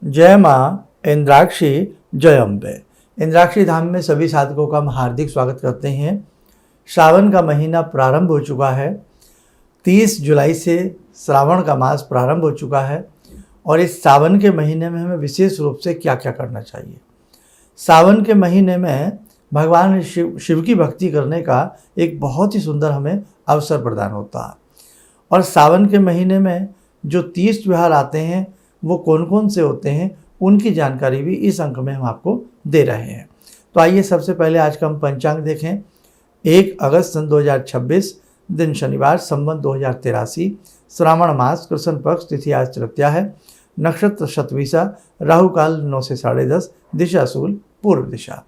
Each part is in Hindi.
जय माँ इंद्राक्षी जय अम्बे। इंद्राक्षी धाम में सभी साधकों का हम हार्दिक स्वागत करते हैं। श्रावण का महीना प्रारंभ हो चुका है। 30 जुलाई से श्रावण का मास प्रारंभ हो चुका है और इस सावन के महीने में हमें विशेष रूप से क्या क्या करना चाहिए। सावन के महीने में भगवान शिव की भक्ति करने का एक बहुत ही सुंदर हमें अवसर प्रदान होता है। और सावन के महीने में जो 30 त्योहार आते हैं वो कौन कौन से होते हैं, उनकी जानकारी भी इस अंक में हम आपको दे रहे हैं। तो आइए सबसे पहले आज का हम पंचांग देखें। 1 अगस्त सन 2026, दिन शनिवार, संवत 2083, श्रावण मास, कृष्ण पक्ष, तिथि आज तृतीया है, नक्षत्र शतविसा, राहु काल 9 से 10:30, दिशा शूल पूर्व दिशा।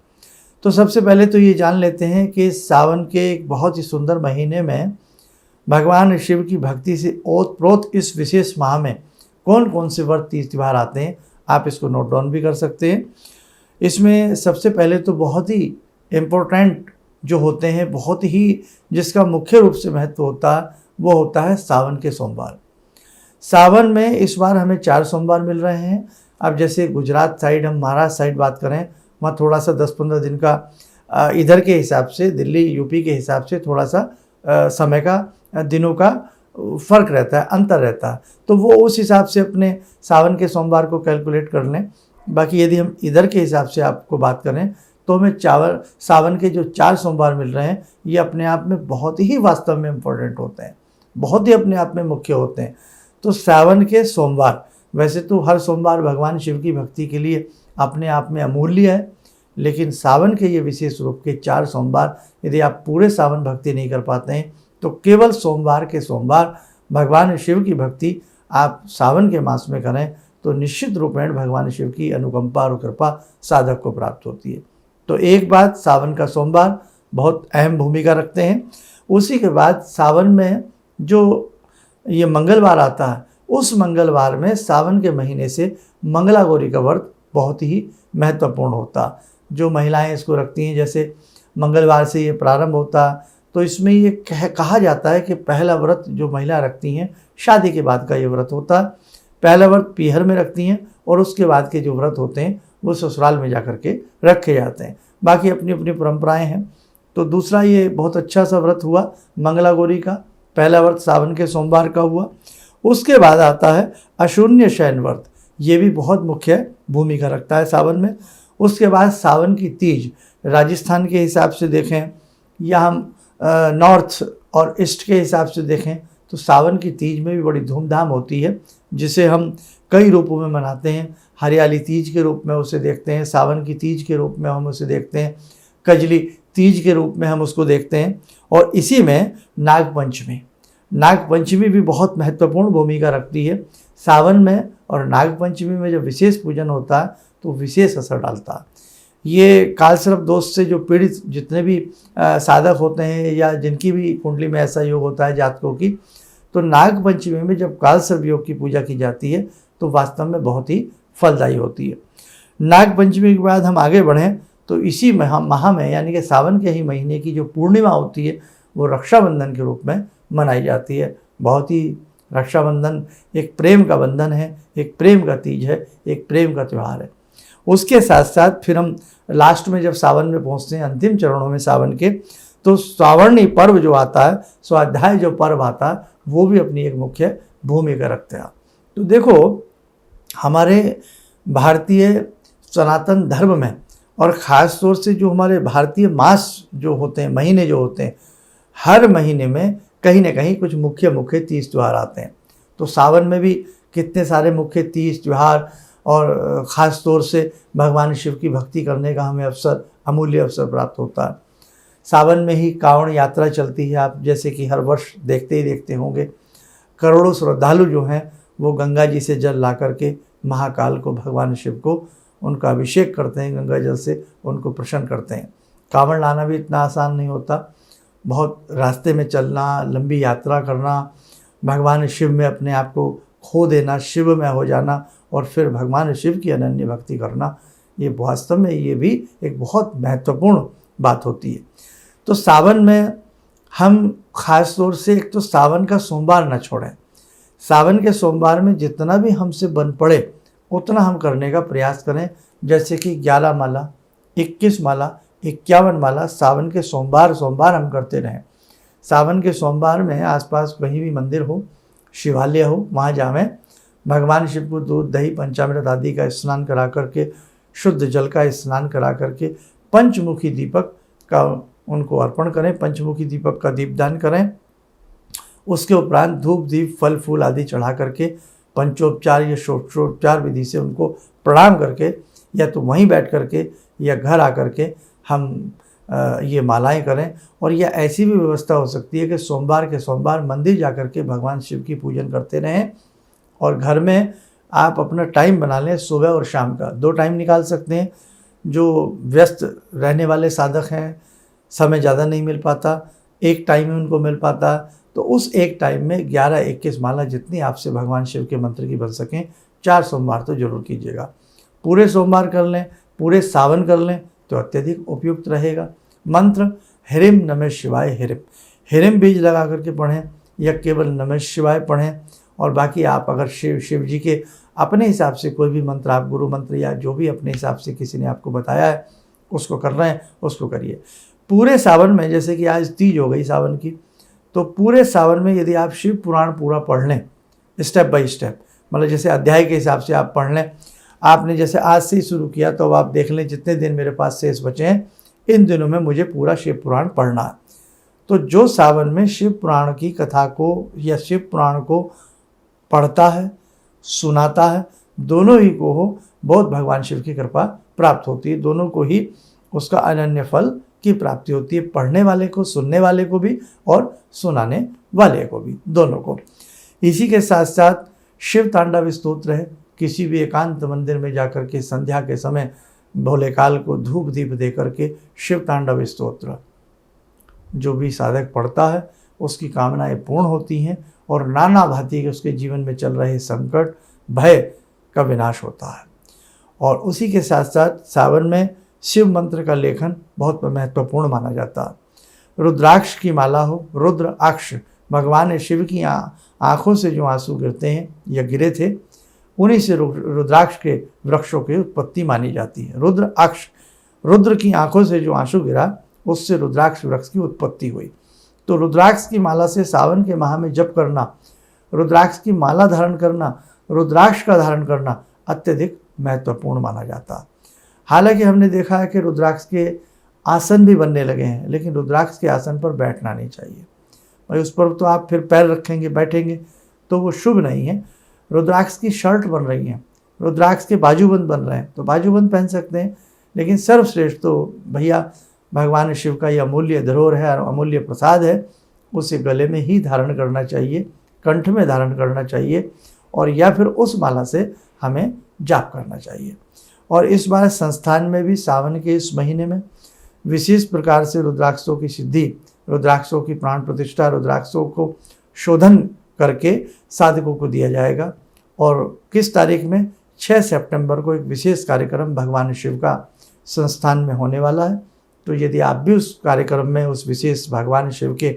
तो सबसे पहले तो ये जान लेते हैं कि सावन के एक बहुत ही सुंदर महीने में भगवान शिव की भक्ति से ओतप्रोत इस विशेष माह में कौन कौन से व्रत 30 त्योहार आते हैं, आप इसको नोट डाउन भी कर सकते हैं। इसमें सबसे पहले तो बहुत ही इम्पोर्टेंट जो होते हैं, बहुत ही जिसका मुख्य रूप से महत्व होता है, वो होता है सावन के सोमवार। सावन में इस बार हमें 4 सोमवार मिल रहे हैं। अब जैसे गुजरात साइड, हम महाराष्ट्र साइड बात करें, वहाँ थोड़ा सा 10-15 दिन का इधर के हिसाब से, दिल्ली यूपी के हिसाब से थोड़ा सा समय का, दिनों का फ़र्क रहता है, अंतर रहता है। तो वो उस हिसाब से अपने सावन के सोमवार को कैलकुलेट कर लें। बाकी यदि हम इधर के हिसाब से आपको बात करें तो हमें सावन के जो 4 सोमवार मिल रहे हैं, ये अपने आप में बहुत ही वास्तव में इम्पोर्टेंट होते हैं, बहुत ही अपने आप में मुख्य होते हैं। तो सावन के सोमवार, वैसे तो हर सोमवार भगवान शिव की भक्ति के लिए अपने आप में अमूल्य है, लेकिन सावन के ये विशेष रूप के 4 सोमवार, यदि आप पूरे सावन भक्ति नहीं कर पाते हैं तो केवल सोमवार के सोमवार भगवान शिव की भक्ति आप सावन के मास में करें तो निश्चित रूपेण भगवान शिव की अनुकंपा और कृपा साधक को प्राप्त होती है। तो एक बात, सावन का सोमवार बहुत अहम भूमिका रखते हैं। उसी के बाद सावन में जो ये मंगलवार आता है, उस मंगलवार में सावन के महीने से मंगला गौरी का व्रत बहुत ही महत्वपूर्ण होता है। जो महिलाएं इसको रखती हैं, जैसे मंगलवार से ये प्रारंभ होता है, तो इसमें ये कहा जाता है कि पहला व्रत जो महिला रखती हैं, शादी के बाद का ये व्रत होता है। पहला व्रत पीहर में रखती हैं और उसके बाद के जो व्रत होते हैं वो ससुराल में जा कर के रखे जाते हैं। बाकी अपनी अपनी परंपराएं हैं। तो दूसरा ये बहुत अच्छा सा व्रत हुआ मंगला गौरी का, पहला व्रत सावन के सोमवार का हुआ। उसके बाद आता है अशून्य शयन व्रत, ये भी बहुत मुख्य भूमिका रखता है सावन में। उसके बाद सावन की तीज, राजस्थान के हिसाब से देखें या हम नॉर्थ और ईस्ट के हिसाब से देखें तो सावन की तीज में भी बड़ी धूमधाम होती है, जिसे हम कई रूपों में मनाते हैं। हरियाली तीज के रूप में उसे देखते हैं, सावन की तीज के रूप में हम उसे देखते हैं, कजली तीज के रूप में हम उसको देखते हैं। और इसी में नागपंचमी भी बहुत महत्वपूर्ण भूमिका रखती है सावन में। और नागपंचमी में जब विशेष पूजन होता है तो विशेष असर डालता है। ये कालसर्प दोष से जो पीड़ित जितने भी साधक होते हैं या जिनकी भी कुंडली में ऐसा योग होता है जातकों की, तो नागपंचमी में जब कालसर्प योग की पूजा की जाती है तो वास्तव में बहुत ही फलदायी होती है। नागपंचमी के बाद हम आगे बढ़ें तो इसी माह में, यानी कि सावन के ही महीने की जो पूर्णिमा होती है वो रक्षाबंधन के रूप में मनाई जाती है। बहुत ही, रक्षाबंधन एक प्रेम का बंधन है, एक प्रेम का तीज है, एक प्रेम का त्यौहार है। उसके साथ साथ फिर हम लास्ट में जब सावन में पहुंचते हैं, अंतिम चरणों में सावन के, तो श्रावणी पर्व जो आता है, स्वाध्याय जो पर्व आता है, वो भी अपनी एक मुख्य भूमिका रखते हैं। तो देखो, हमारे भारतीय सनातन धर्म में और ख़ास तौर से जो हमारे भारतीय मास जो होते हैं, महीने जो होते हैं, हर महीने में कहीं ना कहीं कुछ मुख्य 30 त्यौहार आते हैं। तो सावन में भी कितने सारे मुख्य 30 त्यौहार और ख़ास तौर से भगवान शिव की भक्ति करने का हमें अमूल्य अवसर प्राप्त होता है। सावन में ही कांवड़ यात्रा चलती है, आप जैसे कि हर वर्ष देखते ही देखते होंगे। करोड़ों श्रद्धालु जो हैं वो गंगा जी से जल ला करके महाकाल को, भगवान शिव को, उनका अभिषेक करते हैं, गंगा जल से उनको प्रसन्न करते हैं। कांवड़ लाना भी इतना आसान नहीं होता, बहुत रास्ते में चलना, लंबी यात्रा करना, भगवान शिव में अपने आप को खो देना, शिव में हो जाना और फिर भगवान शिव की अनन्य भक्ति करना, ये वास्तव में ये भी एक बहुत महत्वपूर्ण बात होती है। तो सावन में हम ख़ास तौर से एक तो सावन का सोमवार न छोड़ें। सावन के सोमवार में जितना भी हमसे बन पड़े उतना हम करने का प्रयास करें। जैसे कि 11 माला, 21 माला, 51 माला सावन के सोमवार हम करते रहें। सावन के सोमवार में आसपास कहीं भी मंदिर हो, शिवालय हो, वहाँ जावें, भगवान शिव को दूध दही पंचामृत आदि का स्नान करा करके, शुद्ध जल का स्नान करा करके पंचमुखी दीपक का उनको अर्पण करें, पंचमुखी दीपक का दीपदान करें। उसके उपरांत धूप दीप फल फूल आदि चढ़ा करके पंचोपचार या षोडशोपचार विधि से उनको प्रणाम करके, या तो वहीं बैठ करके या घर आकर के हम ये मालाएं करें। और यह ऐसी भी व्यवस्था हो सकती है कि सोमवार के सोमवार मंदिर जाकर के भगवान शिव की पूजन करते रहें, और घर में आप अपना टाइम बना लें, सुबह और शाम का 2 टाइम निकाल सकते हैं। जो व्यस्त रहने वाले साधक हैं, समय ज़्यादा नहीं मिल पाता, एक टाइम में उनको मिल पाता, तो उस एक टाइम में 11-21 माला जितनी आपसे भगवान शिव के मंत्र की बन सकें, 4 सोमवार तो जरूर कीजिएगा। पूरे सोमवार कर लें, पूरे सावन कर लें तो अत्यधिक उपयुक्त रहेगा। मंत्र ह्रीं नमः शिवाय ह्रीं बीज लगा करके पढ़ें या केवल नमः शिवाय पढ़ें। और बाकी आप अगर शिव जी के अपने हिसाब से कोई भी मंत्र, आप गुरु मंत्र या जो भी अपने हिसाब से किसी ने आपको बताया है उसको कर रहे हैं, उसको करिए। पूरे सावन में, जैसे कि आज तीज हो गई सावन की, तो पूरे सावन में यदि आप शिव पुराण पूरा पढ़ लें स्टेप बाय स्टेप, मतलब जैसे अध्याय के हिसाब से आप पढ़ लें। आपने जैसे आज से ही शुरू किया तो अब आप देख लें जितने दिन मेरे पास शेष बचे हैं, इन दिनों में मुझे पूरा शिव पुराण पढ़ना है। तो जो सावन में शिव पुराण की कथा को या शिव पुराण को पढ़ता है, सुनाता है, दोनों ही को हो बहुत भगवान शिव की कृपा प्राप्त होती है। दोनों को ही उसका अनन्य फल की प्राप्ति होती है, पढ़ने वाले को, सुनने वाले को भी और सुनाने वाले को भी, दोनों को। इसी के साथ साथ शिव तांडव स्तोत्र है। किसी भी एकांत मंदिर में जाकर के संध्या के समय भोलेकाल को धूप दीप दे करके शिव तांडव स्तोत्र जो भी साधक पढ़ता है उसकी कामनाएं पूर्ण होती हैं और नाना भांति के उसके जीवन में चल रहे संकट भय का विनाश होता है। और उसी के साथ साथ सावन में शिव मंत्र का लेखन बहुत महत्वपूर्ण माना जाता है। रुद्राक्ष की माला हो, रुद्राक्ष भगवान शिव की आँखों से जो आंसू गिरते हैं या गिरे थे, उन्हीं से रुद्राक्ष के वृक्षों की उत्पत्ति मानी जाती है। रुद्राक्ष, रुद्र की आंखों से जो आंसू गिरा उससे रुद्राक्ष वृक्ष की उत्पत्ति हुई। तो रुद्राक्ष की माला से सावन के माह में जप करना, रुद्राक्ष की माला धारण करना, रुद्राक्ष का धारण करना अत्यधिक महत्वपूर्ण माना जाता है। हालांकि हमने देखा है कि रुद्राक्ष के आसन भी बनने लगे हैं, लेकिन रुद्राक्ष के आसन पर बैठना नहीं चाहिए भाई। उस पर तो आप फिर पैर रखेंगे, बैठेंगे तो वो शुभ नहीं है। रुद्राक्ष की शर्ट बन रही हैं, रुद्राक्ष के बाजूबंद बन रहे हैं तो बाजूबंद पहन सकते हैं, लेकिन सर्वश्रेष्ठ तो भैया भगवान शिव का यह अमूल्य धरोहर है और अमूल्य प्रसाद है, उसे गले में ही धारण करना चाहिए, कंठ में धारण करना चाहिए, और या फिर उस माला से हमें जाप करना चाहिए। और इस बार संस्थान में भी सावन के इस महीने में विशेष प्रकार से रुद्राक्षों की सिद्धि, रुद्राक्षों की प्राण प्रतिष्ठा, रुद्राक्षों को शोधन करके साधकों को दिया जाएगा। और किस तारीख में? 6 सितंबर को एक विशेष कार्यक्रम भगवान शिव का संस्थान में होने वाला है। तो यदि आप भी उस कार्यक्रम में, उस विशेष भगवान शिव के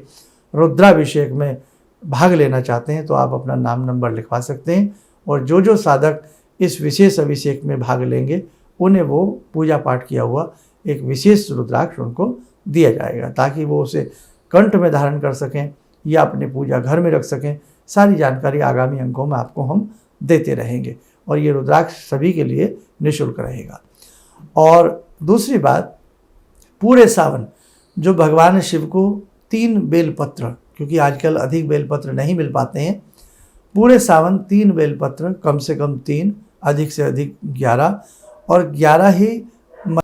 रुद्राभिषेक में भाग लेना चाहते हैं तो आप अपना नाम नंबर लिखवा सकते हैं, और जो जो साधक इस विशेष अभिषेक में भाग लेंगे उन्हें वो पूजा पाठ किया हुआ एक विशेष रुद्राक्ष उनको दिया जाएगा, ताकि वो उसे कंठ में धारण कर सकें या अपने पूजा घर में रख सकें। सारी जानकारी आगामी अंकों में आपको हम देते रहेंगे, और ये रुद्राक्ष सभी के लिए निःशुल्क रहेगा। और दूसरी बात, पूरे सावन जो भगवान शिव को 3 बेलपत्र, क्योंकि आजकल अधिक बेलपत्र नहीं मिल पाते हैं, पूरे सावन 3 बेलपत्र, कम से कम 3, अधिक से अधिक 11, और 11 ही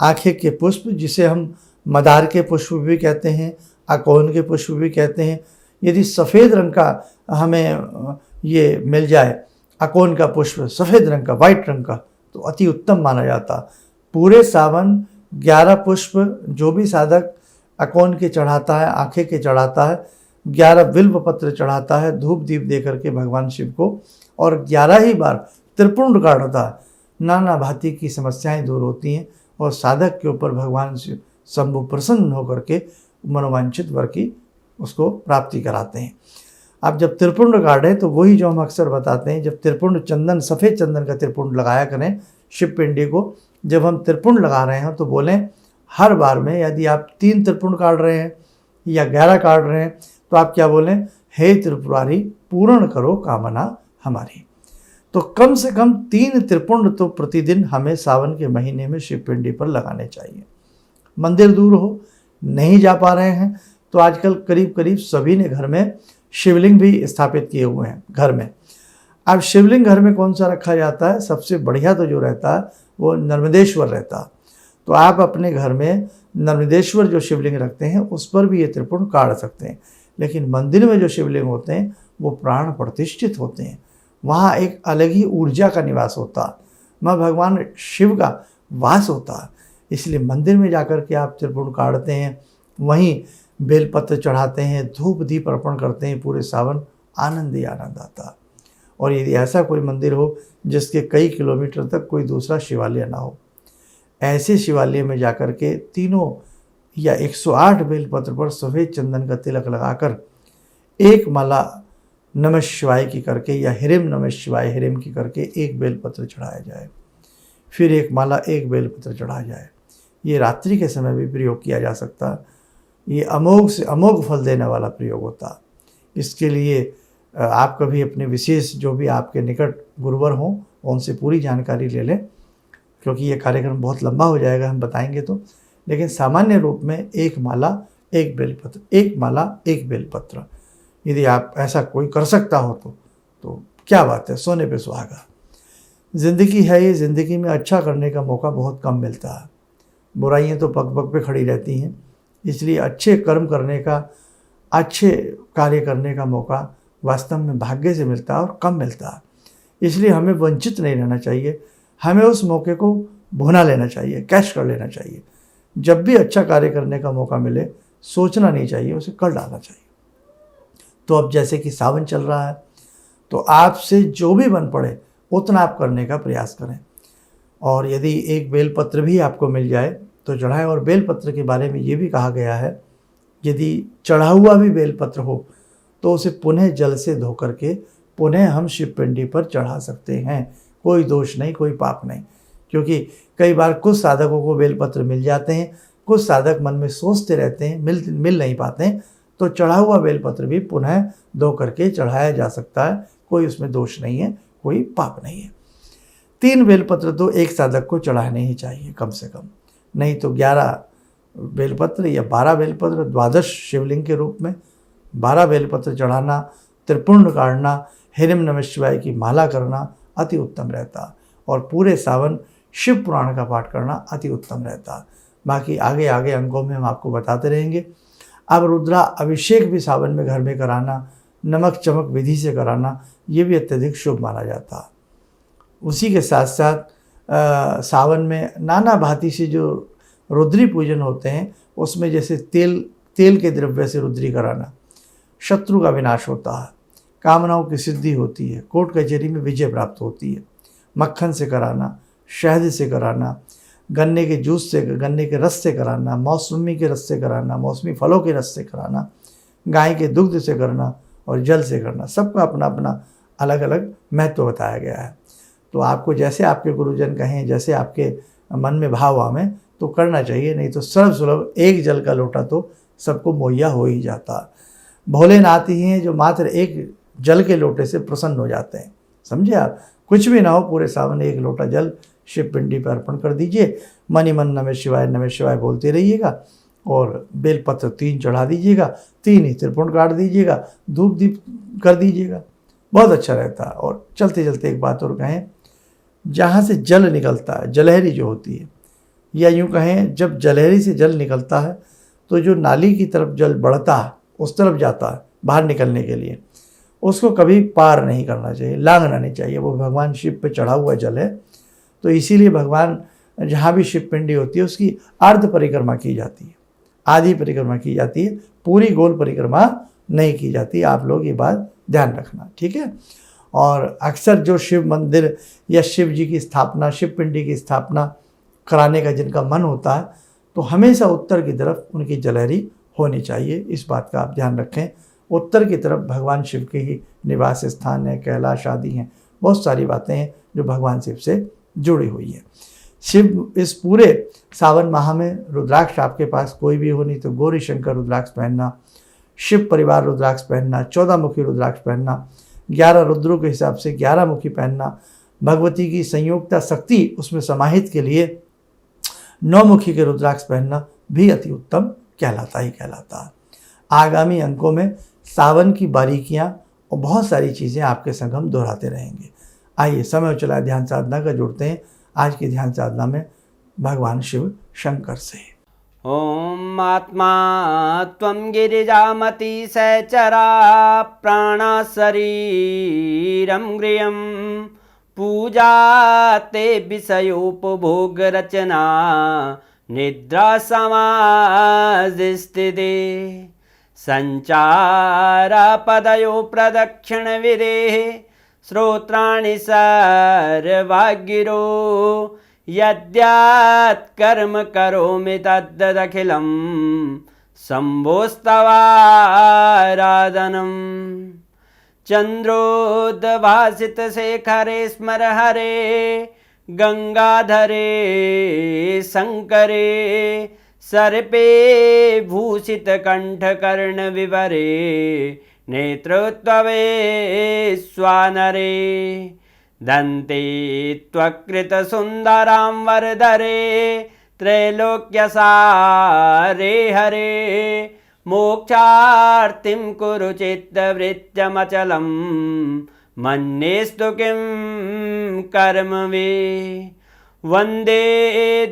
आँखें के पुष्प, जिसे हम मदार के पुष्प भी कहते हैं, अकोन के पुष्प भी कहते हैं। यदि सफ़ेद रंग का हमें ये मिल जाए, अकोन का पुष्प सफ़ेद रंग का, वाइट रंग का, तो अति उत्तम माना जाता। पूरे सावन 11 पुष्प जो भी साधक अकोन के चढ़ाता है, आँखें के चढ़ाता है, 11 बिल्व पत्र चढ़ाता है धूप दीप दे करके भगवान शिव को, और 11 ही बार त्रिपुंड काटता है, नाना भांति की समस्याएं दूर होती हैं और साधक के ऊपर भगवान शिव शंभु प्रसन्न होकर के मनोवांछित वर की उसको प्राप्ति कराते हैं। आप जब त्रिपुंड गाड़ें तो वही जो हम अक्सर बताते हैं, जब त्रिपुंड चंदन, सफ़ेद चंदन का त्रिपुंड लगाया करें शिव पिंडी को। जब हम त्रिपुंड लगा रहे हैं तो बोलें हर बार में, यदि आप 3 त्रिपुंड काट रहे हैं या 11 काट रहे हैं तो आप क्या बोलें, हे त्रिपुरारी पूर्ण करो कामना हमारी। तो कम से कम 3 त्रिपुंड तो प्रतिदिन हमें सावन के महीने में शिव पिंडी पर लगाने चाहिए। मंदिर दूर हो, नहीं जा पा रहे हैं तो आजकल करीब करीब सभी ने घर में शिवलिंग भी स्थापित किए हुए हैं घर में। अब शिवलिंग घर में कौन सा रखा जाता है, सबसे बढ़िया तो जो रहता है वो नर्मदेश्वर रहता है। तो आप अपने घर में नर्मदेश्वर जो शिवलिंग रखते हैं उस पर भी ये त्रिपुंड काट सकते हैं। लेकिन मंदिर में जो शिवलिंग होते हैं वो प्राण प्रतिष्ठित होते हैं, वहाँ एक अलग ही ऊर्जा का निवास होता है, वहाँ भगवान शिव का वास होता है। इसलिए मंदिर में जाकर के आप त्रिपुंड काटते हैं, वहीं बेलपत्र चढ़ाते हैं, धूप दीप अर्पण करते हैं, पूरे सावन आनंद ही आनंद आता है। और यदि ऐसा कोई मंदिर हो जिसके कई किलोमीटर तक कोई दूसरा शिवालय ना हो, ऐसे शिवालय में जाकर के तीनों या 108 बेलपत्र पर सफ़ेद चंदन का तिलक लगाकर एक माला नमः शिवाय की करके या हिरिम नमः शिवाय हिरिम की करके एक बेलपत्र चढ़ाया जाए, फिर एक माला एक बेलपत्र चढ़ाया जाए। ये रात्रि के समय भी प्रयोग किया जा सकता है। ये अमोघ से अमोघ फल देने वाला प्रयोग होता है। इसके लिए आप कभी अपने विशेष जो भी आपके निकट गुरुवर हों उनसे पूरी जानकारी ले लें, क्योंकि ये कार्यक्रम बहुत लंबा हो जाएगा हम बताएंगे तो। लेकिन सामान्य रूप में एक माला एक बेलपत्र, एक माला एक बेलपत्र, यदि आप ऐसा कोई कर सकता हो तो क्या बात है, सोने पे सुहागा। ज़िंदगी है ये, ज़िंदगी में अच्छा करने का मौका बहुत कम मिलता है, बुराइयाँ तो पग पग पे खड़ी रहती हैं। इसलिए अच्छे कर्म करने का, अच्छे कार्य करने का मौका वास्तव में भाग्य से मिलता है और कम मिलता है। इसलिए हमें वंचित नहीं रहना चाहिए, हमें उस मौके को भुना लेना चाहिए, कैश कर लेना चाहिए। जब भी अच्छा कार्य करने का मौका मिले सोचना नहीं चाहिए, उसे कर डालना चाहिए। तो अब जैसे कि सावन चल रहा है तो आपसे जो भी बन पड़े उतना आप करने का प्रयास करें। और यदि एक बेलपत्र भी आपको मिल जाए तो चढ़ाएं। और बेलपत्र के बारे में ये भी कहा गया है, यदि चढ़ा हुआ भी बेलपत्र हो तो उसे पुनः जल से धो करके पुनः हम शिव पिंडी पर चढ़ा सकते हैं, कोई दोष नहीं, कोई पाप नहीं। क्योंकि कई बार कुछ साधकों को बेलपत्र मिल जाते हैं, कुछ साधक मन में सोचते रहते हैं, मिल नहीं पाते हैं, तो चढ़ा हुआ बेलपत्र भी पुनः धो करके चढ़ाया जा सकता है, कोई उसमें दोष नहीं है, कोई पाप नहीं है। 3 बेलपत्र तो एक साधक को चढ़ाने ही चाहिए कम से कम, नहीं तो 11 बेलपत्र या 12 बेलपत्र, द्वादश शिवलिंग के रूप में 12 बेलपत्र चढ़ाना, त्रिपुंड काटना, हिरिम नमः शिवाय की माला करना अति उत्तम रहता। और पूरे सावन शिव पुराण का पाठ करना अति उत्तम रहता। बाकी आगे आगे अंकों में हम आपको बताते रहेंगे। अब रुद्रा अभिषेक भी सावन में घर में कराना, नमक चमक विधि से कराना, ये भी अत्यधिक शुभ माना जाता। उसी के साथ साथ सावन में नाना भांति से जो रुद्री पूजन होते हैं उसमें जैसे तेल के द्रव्य से रुद्री कराना, शत्रु का विनाश होता है, कामनाओं की सिद्धि होती है, कोर्ट कचहरी में विजय प्राप्त होती है। मक्खन से कराना, शहद से कराना, गन्ने के जूस से, गन्ने के रस से कराना, मौसमी के रस से कराना, मौसमी फलों के रस से कराना, गाय के दुग्ध से करना और जल से करना, सबका अपना अपना अलग अलग महत्व बताया गया है। तो आपको जैसे आपके गुरुजन कहें, जैसे आपके मन में भाव आवे तो करना चाहिए, नहीं तो सर्व सुलभ एक जल का लोटा तो सबको मुहैया हो ही जाता। भोलेनाथ ही हैं जो मात्र एक जल के लोटे से प्रसन्न हो जाते हैं, समझे आप। कुछ भी ना हो, पूरे सावन एक लोटा जल शिव पिंडी पर अर्पण कर दीजिए, मन ही मन नमः शिवाय बोलते रहिएगा और बेलपत्र 3 चढ़ा दीजिएगा, 3 ही त्रिपुंड काट दीजिएगा, धूप दीप कर दीजिएगा, बहुत अच्छा रहता है। और चलते चलते एक बात और कहें, जहाँ से जल निकलता है, जलहरी जो होती है, या यूँ कहें जब जलहरी से जल निकलता है तो जो नाली की तरफ जल बढ़ता है उस तरफ जाता है बाहर निकलने के लिए, उसको कभी पार नहीं करना चाहिए, लांघना नहीं चाहिए। वो भगवान शिव पे चढ़ा हुआ जल है, तो इसीलिए भगवान जहाँ भी शिव पिंडी होती है उसकी अर्ध परिक्रमा की जाती है, आधी परिक्रमा की जाती है, पूरी गोल परिक्रमा नहीं की जाती। आप लोग ये बात ध्यान रखना, ठीक है। और अक्सर जो शिव मंदिर या शिव जी की स्थापना, शिव पिंडी की स्थापना कराने का जिनका मन होता है तो हमेशा उत्तर की तरफ उनकी जलहरी होनी चाहिए, इस बात का आप ध्यान रखें। उत्तर की तरफ भगवान शिव के ही निवास स्थान है, कैलाश आदि हैं, बहुत सारी बातें हैं जो भगवान शिव से जुड़ी हुई हैं। शिव इस पूरे सावन माह में रुद्राक्ष आपके पास कोई भी हो, नहीं तो गौरी शंकर रुद्राक्ष पहनना, शिव परिवार रुद्राक्ष पहनना, 14 मुखी रुद्राक्ष पहनना, 11 रुद्रों के हिसाब से 11 मुखी पहनना, भगवती की संयोगता शक्ति उसमें समाहित के लिए 9 मुखी के रुद्राक्ष पहनना भी अति उत्तम कहलाता है। आगामी अंकों में सावन की बारीकियां और बहुत सारी चीज़ें आपके संग हम दोहराते रहेंगे। आइए समय चला ध्यान साधना का जुड़ते हैं आज की ध्यान साधना में भगवान शिव शंकर से। ओम आत्मा त्वं गिरिजामति सहचरा प्राणा शरीरं गृहं पूजा ते विषयोपभोग रचना निद्रा समाधिस्थिते संचारा पदयो प्रदक्षिण विदेः श्रोत्राणि सर्वागिरो यद्यात् कर्म करोमि तद्दखिलं शम्भोस्तवाराधनम् चन्द्रोद्भासितशेखरे स्मर हरे गंगाधरे शंकरे सर्पे भूषितकण्ठकर्णविवरे नेत्रोत्तवे स्वानरे दन्ते त्वकृतसुन्दरां वरदरे त्रैलोक्यसारे हरे मोक्षार्तिं कुरु चित्तवृत्त्यमचलं मन्येस्तु किं कर्म वे वन्दे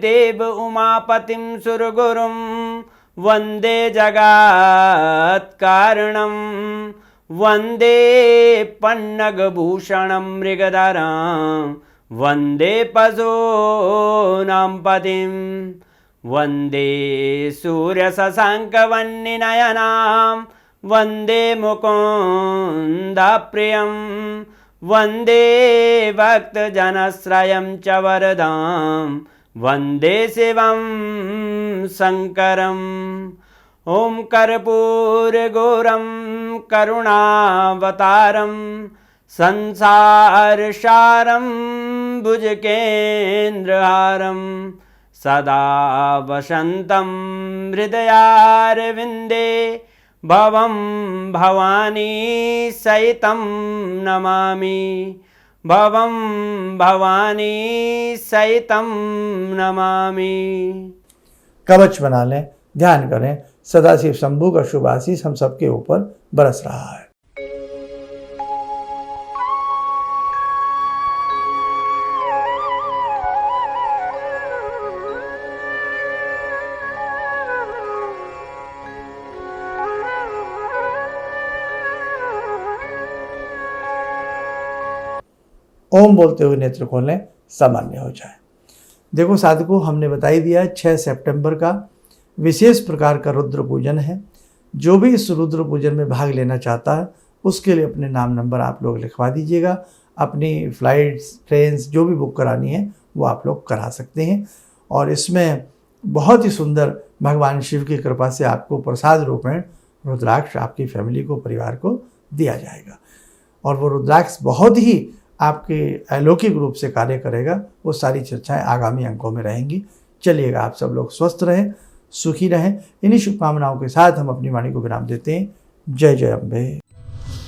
देव उमापतिं सुरगुरुं वन्दे जगत्कारणं वन्दे पन्नगभूषणं मृगधरं वन्दे पशूनां पतिं वन्दे सूर्यशशाङ्कवह्निनयनां वन्दे मुकुन्दप्रियं वन्दे भक्तजनश्रयं च वरदां वन्दे शिवं शङ्करम् ॐ कर्पूरगौरं करुणावतारं संसारसारं भुजगेन्द्रहारं सदा वसन्तं हृदयारविन्दे भवं भवानी सहितं नमामि भवं भवानी सहितं नमामि। कवच बना लें, ध्यान करें, सदाशिव शंभू का शुभ आशीष हम सबके ऊपर बरस रहा है। ओम बोलते हुए नेत्र खोलें, सामान्य हो जाए। देखो साधकों, हमने बता ही दिया 6 सितंबर का विशेष प्रकार का रुद्र पूजन है। जो भी इस रुद्र पूजन में भाग लेना चाहता है उसके लिए अपने नाम नंबर आप लोग लिखवा दीजिएगा। अपनी फ्लाइट्स, ट्रेन्स जो भी बुक करानी है वो आप लोग करा सकते हैं। और इसमें बहुत ही सुंदर भगवान शिव की कृपा से आपको प्रसाद रूप में रुद्राक्ष आपकी फैमिली को, परिवार को दिया जाएगा। और वो रुद्राक्ष बहुत ही आपके अलौकिक रूप से कार्य करेगा। वो सारी चर्चाएं आगामी अंकों में रहेंगी। चलिएगा, आप सब लोग स्वस्थ रहें, सुखी रहें। इन्हीं शुभकामनाओं के साथ हम अपनी वाणी को विराम देते हैं। जय जय अम्बे।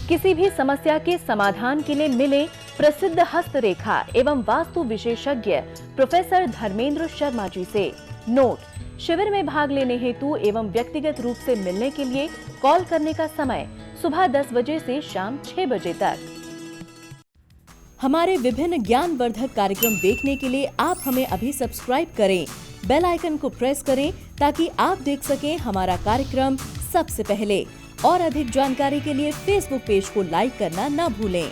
किसी भी समस्या के समाधान के लिए मिले प्रसिद्ध हस्तरेखा एवं वास्तु विशेषज्ञ प्रोफेसर धर्मेंद्र शर्मा जी से। नोट: शिविर में भाग लेने हेतु एवं व्यक्तिगत रूप से मिलने के लिए कॉल करने का समय सुबह 10 बजे से शाम 6 बजे तक। हमारे विभिन्न ज्ञानवर्धक कार्यक्रम देखने के लिए आप हमें अभी सब्सक्राइब करें, बेल आइकन को प्रेस करें ताकि आप देख सकें हमारा कार्यक्रम सबसे पहले। और अधिक जानकारी के लिए फेसबुक पेज को लाइक करना न भूलें।